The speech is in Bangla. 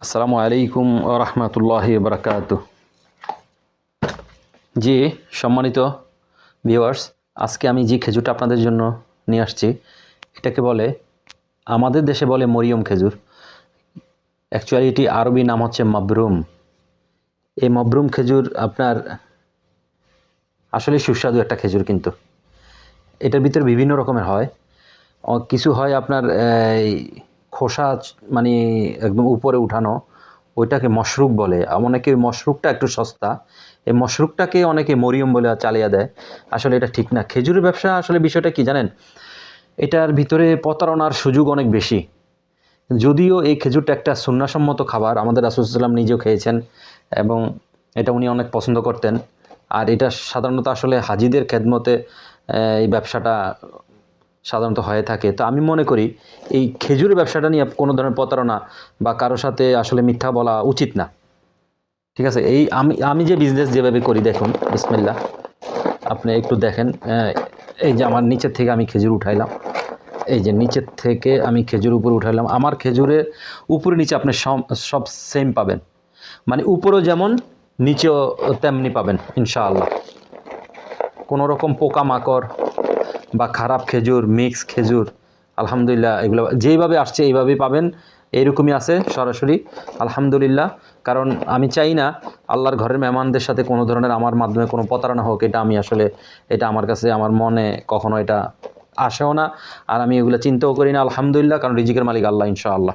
আসসালামু আলাইকুম ওয়া রাহমাতুল্লাহি ওয়া বারাকাতুহু। জি, সম্মানিত ভিউয়ার্স, আজকে আমি যে খেজুরটা আপনাদের জন্য নিয়ে আসছি, এটাকে বলে, আমাদের দেশে বলে মরিয়ম খেজুর। অ্যাকচুয়ালি এটি আরবি নাম হচ্ছে মাবরুম। এই মাবরুম খেজুর আপনার আসলে সুস্বাদু একটা খেজুর, কিন্তু এটার ভিতরে বিভিন্ন রকমের হয়। কিছু হয় আপনার এই খোসা মানে একদম উপরে উঠানো, ওইটাকে মশরুক বলে। অনেকে মশরুকটা একটু সস্তা, এই মশরুকটাকে অনেকে মরিয়ম বলে চালিয়ে দেয়। আসলে এটা ঠিক না। খেজুরের ব্যবসা আসলে বিষয়টা কি জানেন, এটার ভিতরে প্রতারণার সুযোগ অনেক বেশি। যদিও এই খেজুরটা একটা সুন্নাহসম্মত খাবার, আমাদের রাসূল সাল্লাল্লাহু আলাইহি ওয়াসাল্লাম নিজেও খেয়েছেন এবং এটা উনি অনেক পছন্দ করতেন। আর এটা সাধারণত আসলে হাজিদের খেদমতে এই ব্যবসাটা সাধারণত হয়ে থাকে। তো আমি মনে করি এই খেজুরের ব্যবসাটা নিয়ে কোনো ধরনের প্রতারণা বা কারোর সাথে আসলে মিথ্যা বলা উচিত না। ঠিক আছে, এই আমি আমি যে বিজনেস যেভাবে করি, দেখুন বিসমিল্লাহ, আপনি একটু দেখেন। এই যে আমার নিচের থেকে আমি খেজুর উঠাইলাম, এই যে নিচের থেকে আমি খেজুর উপরে উঠাইলাম। আমার খেজুরের উপরে নিচে আপনি সব সেম পাবেন, মানে উপরেও যেমন নিচেও তেমনি পাবেন ইনশাআল্লাহ। কোনো রকম পোকামাকড় বা খারাপ খেজুর, মিক্স খেজুর, আলহামদুলিল্লাহ এগুলো যেইভাবে আসছে এইভাবেই পাবেন। এইরকমই আছে সরাসরি, আলহামদুলিল্লাহ। কারণ আমি চাই না আল্লাহর ঘরের মেহমানদের সাথে কোনো ধরনের আমার মাধ্যমে কোনো প্রতারণা হোক। এটা আমি আসলে, এটা আমার কাছে, আমার মনে কখনো এটা আসেও না, আর আমি এগুলো চিন্তাও করি না, আলহামদুলিল্লাহ। কারণ রিজিকের মালিক আল্লাহ, ইনশাআল্লাহ।